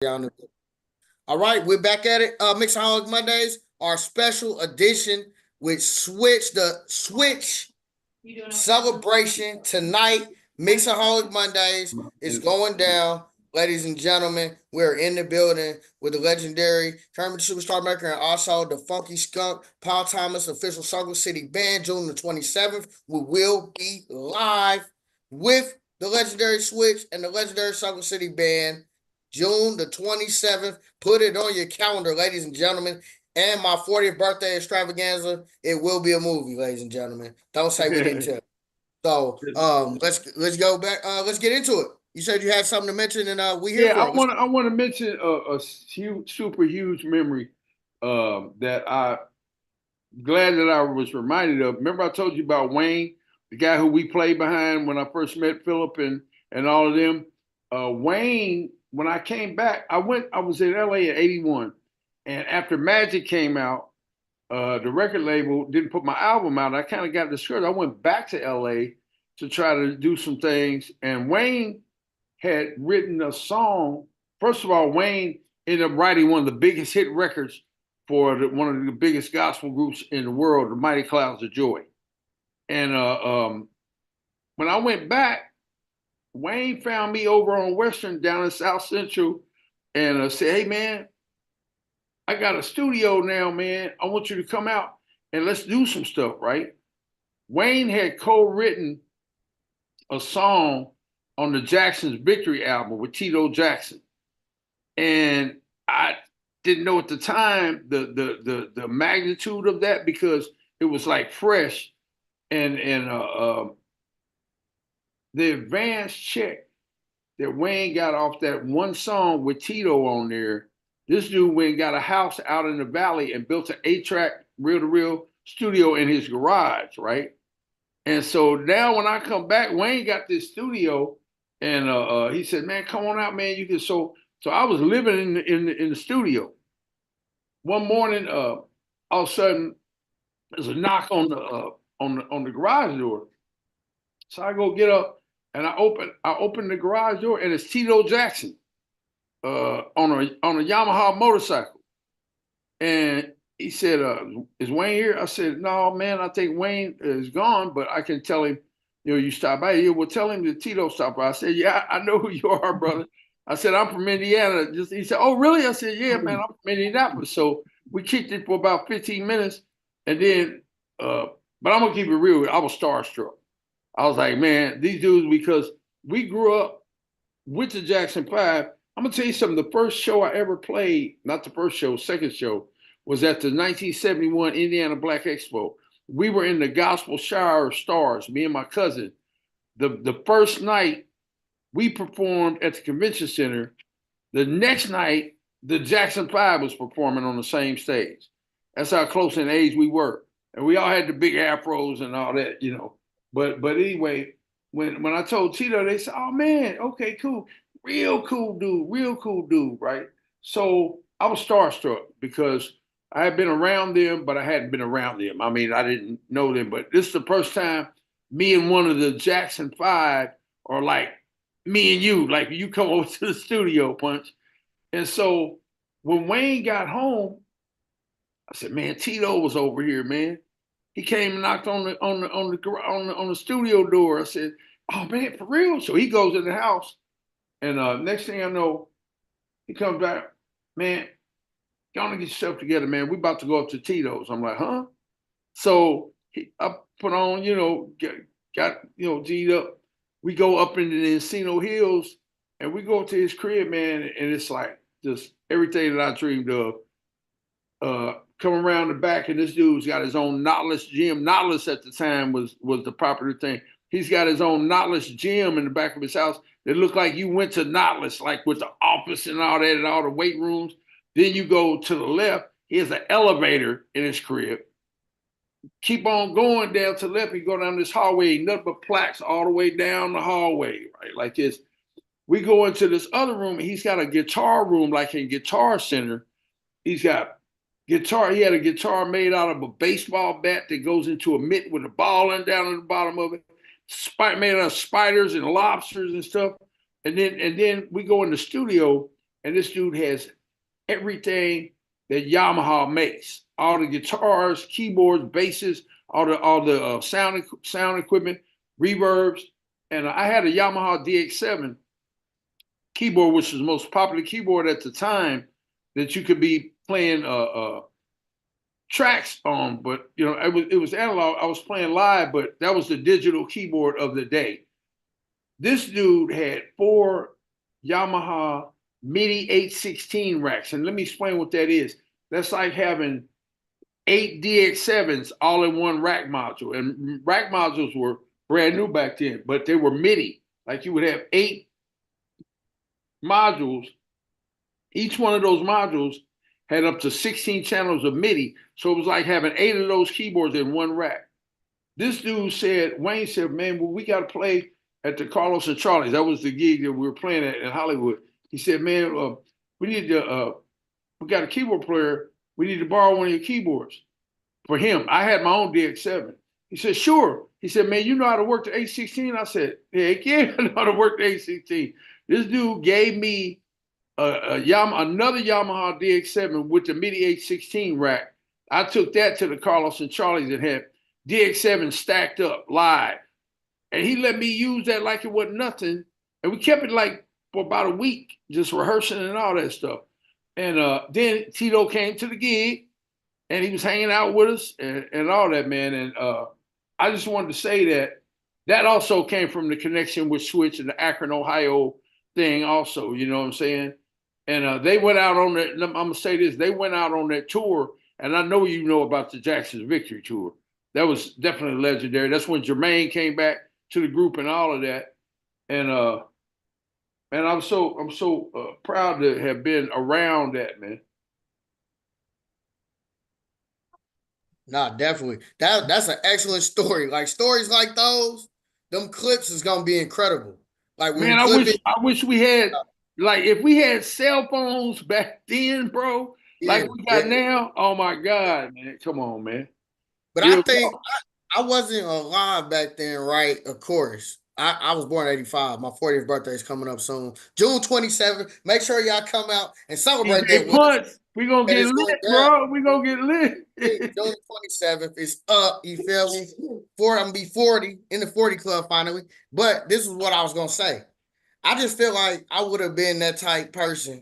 All right, we're back at it. Mixaholic Mondays, our special edition with Switch celebration tonight. Mixaholic Mondays is going down. Ladies and gentlemen, we're in the building with the legendary Kermit the Superstar Maker and also the Funky Skunk, Paul Thomas, official Circle City Band, June the 27th. We will be live with the legendary Switch and the legendary Circle City Band, June the 27th. Put it on your calendar, ladies and gentlemen. And my 40th birthday extravaganza, it will be a movie, ladies and gentlemen. Don't say we didn't tell. So let's go back. Let's get into it. You said you had something to mention, and we here Yeah, for it. I want to mention a huge, super huge memory that I glad that I was reminded of. Remember, I told you about Wayne, the guy who we played behind when I first met Philip and all of them. Wayne, when I came back, I was in LA in '81, and after Magic came out, the record label didn't put my album out. I kind of got discouraged. I went back to LA to try to do some things, and Wayne had written a song. First of all, Wayne ended up writing one of the biggest hit records for one of the biggest gospel groups in the world, the Mighty Clouds of Joy. And when I went back, Wayne found me over on Western down in South Central and said, "Hey, man, I got a studio now, man. I want you to come out and let's do some stuff," right? Wayne had co-written a song on the Jackson's Victory album with Tito Jackson. And I didn't know at the time the magnitude of that because it was like fresh and the advance check that Wayne got off that one song with Tito on there. This dude went and got a house out in the valley and built an 8-track reel-to-reel studio in his garage, right? And so now when I come back, Wayne got this studio, and he said, "Man, come on out, man. You can." So I was living in the studio. One morning, all of a sudden, there's a knock on the garage door. So I go get up and I open the garage door, and it's Tito Jackson on a Yamaha motorcycle. And he said, "Is Wayne here?" I said, "No, man. I think Wayne is gone, but I can tell him, you stop by here. Well, tell him that Tito stopped by." I said, "Yeah, I know who you are, brother." I said, "I'm from Indiana." He said, "Oh, really?" I said, "Yeah, man. I'm from Indianapolis." So we kicked it for about 15 minutes, and then, but I'm gonna keep it real. I was starstruck. I was like, "Man, these dudes," because we grew up with the Jackson Five. I'm gonna tell you something. The first show I ever played, not the first show, second show, was at the 1971 Indiana Black Expo. We were in the Gospel Shower of Stars, me and my cousin. The first night we performed at the convention center. The next night, the Jackson Five was performing on the same stage. That's how close in age we were. And we all had the big afros and all that. But anyway, when I told Tito, they said, "Oh man, okay, cool. Real cool dude, right?" So I was starstruck because I had been around them, but I hadn't been around them. I mean, I didn't know them, but this is the first time me and one of the Jackson Five are like me and you, like you come over to the studio, Punch. And so when Wayne got home, I said, "Man, Tito was over here, man." He came and knocked on the studio door. I said, "Oh man, for real?" So he goes in the house, and next thing I know, he comes back, "Man, y'all to get yourself together, man. We about to go up to Tito's." I'm like, "Huh?" So I put on, got G'd up. We go up into the Encino Hills, and we go to his crib, man, and it's like just everything that I dreamed of. Come around the back, and this dude's got his own Nautilus gym. Nautilus at the time was the popular thing. He's got his own Nautilus gym in the back of his house that looked like you went to Nautilus, like with the office and all that, and all the weight rooms. Then you go to the left. He has an elevator in his crib. Keep on going down to the left. You go down this hallway, nothing but plaques all the way down the hallway, right? Like this. We go into this other room. And he's got a guitar room, like in Guitar Center. He's got guitar. He had a guitar made out of a baseball bat that goes into a mitt with a ball in down at the bottom of it. Made out of spiders and lobsters and stuff. And then we go in the studio, and this dude has everything that Yamaha makes. All the guitars, keyboards, basses, all the sound equipment, reverbs. And I had a Yamaha DX7 keyboard, which was the most popular keyboard at the time that you could be playing tracks on. But you know, it was analog. I was playing live, but that was the digital keyboard of the day. This dude had 4 Yamaha MIDI 816 racks. And let me explain what that is. That's like having 8 DX7s all in one rack module. And rack modules were brand new back then, but they were MIDI. Like you would have 8 modules. Each one of those modules had up to 16 channels of MIDI. So it was like having 8 of those keyboards in one rack. This dude said, Wayne said, man, well, we got to play at the Carlos and Charlie's. That was the gig that we were playing at in Hollywood. He said, man, we need to, we got a keyboard player. We need to borrow one of your keyboards for him. I had my own DX7. He said, sure. He said, man, you know how to work the 816? I said, heck yeah, I know how to work the 816. This dude gave me another Yamaha DX7 with the MIDI 816 rack. I took that to the Carlos and Charlie's and had DX7 stacked up live. And he let me use that like it wasn't nothing. And we kept it like for about a week, just rehearsing and all that stuff. And then Tito came to the gig and he was hanging out with us and all that, man. And I just wanted to say that also came from the connection with Switch and the Akron, Ohio thing also, you know what I'm saying? And they went out on that, I'm going to say this, they went out on that tour, and I know you know about the Jackson's Victory Tour. That was definitely legendary. That's when Jermaine came back to the group and all of that. And I'm so proud to have been around that, man. Nah, definitely. That's an excellent story. Like stories like those, them clips is gonna be incredible. Like when Man, you clip it, I wish we had, like, if we had cell phones back then, bro, yeah, like we got yeah. now. Oh my God, man, come on, man. But I Real think talk. I wasn't alive back then, right? Of course. I was born in 85. My 40th birthday is coming up soon. June 27th. Make sure y'all come out and celebrate that Hey, with us. Punch, we gonna And get it's going lit, down. bro. We gonna get lit. June 27th is up. You feel me? I'm gonna be 40 in the 40 club finally. But this is what I was gonna say. I just feel like I would have been that type person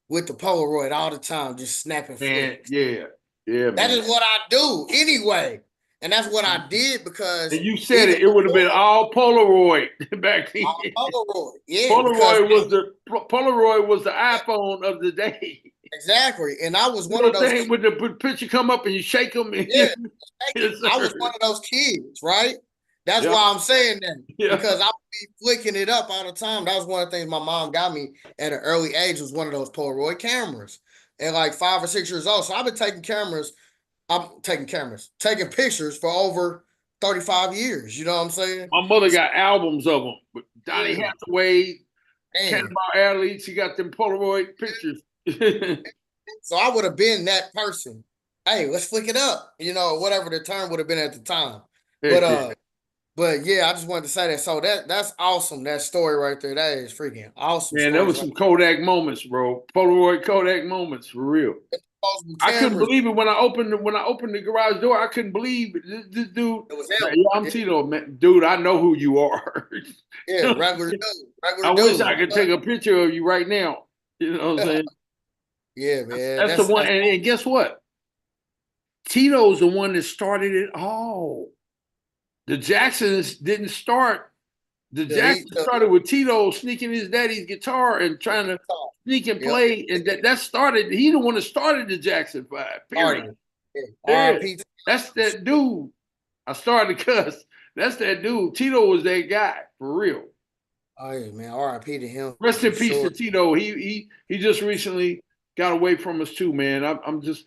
with the Polaroid all the time, just snapping Man, flicks. yeah, That man. is what I do anyway. And that's what I did because And you said even it would have been before all Polaroid back then. Polaroid, yeah, because Polaroid was the iPhone of the day. exactly. And I was You one know of what I'm those saying? With the picture come up and you shake them. And yeah, yes, I was sir. one of those kids, right? That's Yeah, why I'm saying that yeah. because I would be flicking it up all the time. That was one of the things my mom got me at an early age was one of those Polaroid cameras at like 5 or 6 years old. So I've been taking pictures for over 35 years. You know what I'm saying? My mother got albums of them. But Donnie Yeah, Hathaway, man. Cannonball Adderley, she got them Polaroid pictures. Heck So I would have been that person. Hey, let's flick it up. You know, whatever the term would have been at the time. But yeah. but yeah, I just wanted to say that. So that's awesome. That story right there. That is freaking awesome Man, that stories. was Right some Kodak moments, bro. Polaroid Kodak moments for real. there. I couldn't Cameras. believe it when I opened the garage door. I couldn't believe it. This dude. It was Like, him. yeah, I'm Tito, man. Dude, I know who you are. Yeah, regular dude. Regular I wish I dude. could take a picture of you right now. You know what I'm saying? Yeah, man. That's the one. That's And guess what? Tito's the one that started it all. The Jacksons didn't start. The the lead Jacksons started with Tito sneaking his daddy's guitar and trying to sneak and yep. play. And that started, he the one that started the Jackson 5, period. Started. Yeah. Yeah. RIP. That's that dude. I started to cuss. That's that dude. Tito was that guy, for real. Oh yeah, man. RIP to him Rest for in peace sure. to Tito. He just recently got away from us too, man. I'm just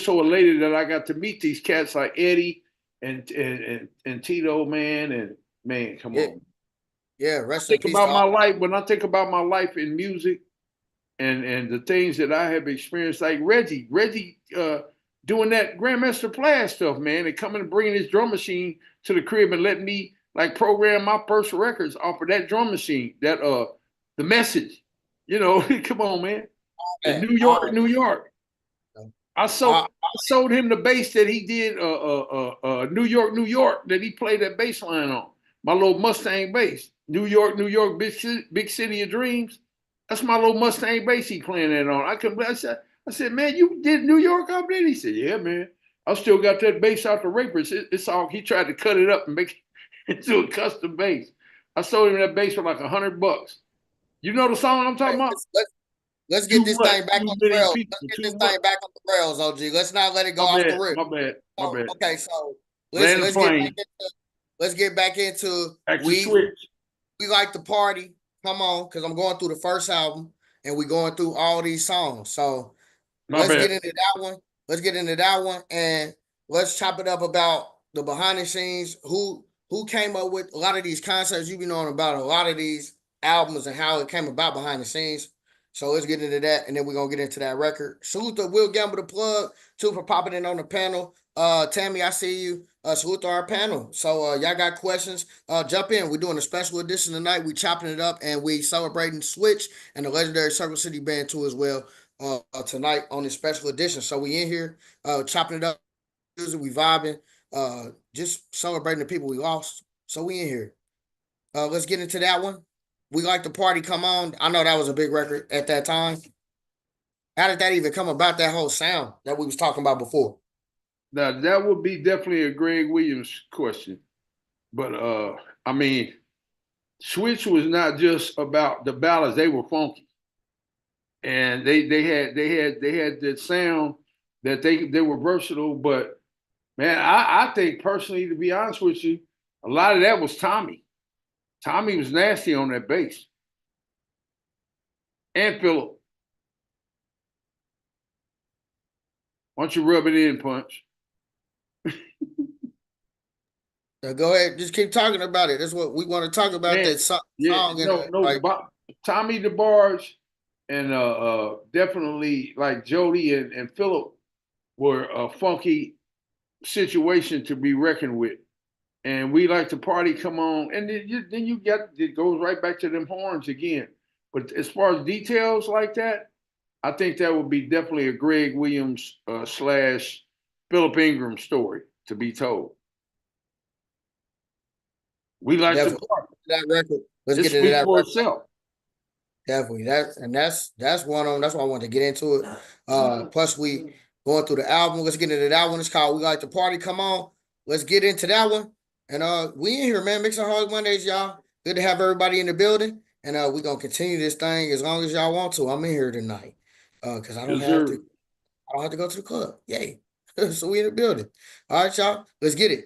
so elated that I got to meet these cats like Eddie and Tito, man. And man, come Yeah. on. Yeah. Rest in Think peace about to my all. life when I think about my life in music and the things that I have experienced, like Reggie doing that Grandmaster Flash stuff, man, and coming and bringing his drum machine to the crib and letting me like program my first records off of that drum machine, that the message. You know, come on, man. In Okay. New York, New York. I Uh, sold him the bass that he did New York, New York, that he played that bass line on. My little Mustang bass. New York, New York, big city of dreams. That's my little Mustang bass he playing that on. I said, man, you did New York up there? He said, yeah, man. I still got that bass out the Rapers. It's all he tried to cut it up and make it into a custom bass. I sold him that bass for like $100. You know the song I'm talking about? let's get Too this much, thing back too on the many rails. people, Let's get too this much. thing back on the rails, OG. Let's not let it go off the rip. My bad. Okay, so listen, Land the plane. let's get back into Back to Switch. we like to party. Come on, because I'm going through the first album and we going through all these songs. So My let's bad. get into that one. Let's get into that one and let's chop it up about the behind the scenes. Who came up with a lot of these concepts? You be knowing about a lot of these albums and how it came about behind the scenes. So let's get into that, and then we're gonna get into that record. Salute to Will Gamble the plug, too, for popping in on the panel. Tammy, I see you. Salute to our panel. So y'all got questions? Jump in. We're doing a special edition tonight. We chopping it up and we celebrating Switch and the legendary Circle City Band too as well tonight on this special edition. So we in here chopping it up, we vibing, just celebrating the people we lost. So we in here. Let's get into that one. We like the party. Come on. I know that was a big record at that time. How did that even come about? That whole sound that we was talking about before. Now that would be definitely a Greg Williams question. But I mean, Switch was not just about the ballads, they were funky. And they had that sound that they were versatile, but man, I think personally, to be honest with you, a lot of that was Tommy. Tommy was nasty on that bass. And Philip. Why don't you rub it in, Punch? Go ahead, just keep talking about it. That's what we want to talk about. Man, That song yeah, and like Tommy DeBarge and definitely like Jody and Philip were a funky situation to be reckoned with. And we like to party, come on. And then you get, it goes right back to them horns again. But as far as details like that, I think that would be definitely a Greg Williams slash Philip Ingram story to be told. We like to definitely party. that record. Let's It get into speaks that for record. itself. Definitely. That's one of them. That's why I wanted to get into it. Plus we going through the album. Let's get into that one. It's called We Like to Party. Come on. Let's get into that one. And we in here, man. Mixaholic Mondays, y'all. Good to have everybody in the building. And we're gonna continue this thing as long as y'all want to. I'm in here tonight. Because I don't have to go to the club. Yay. So we in the building. All right, y'all. Let's get it.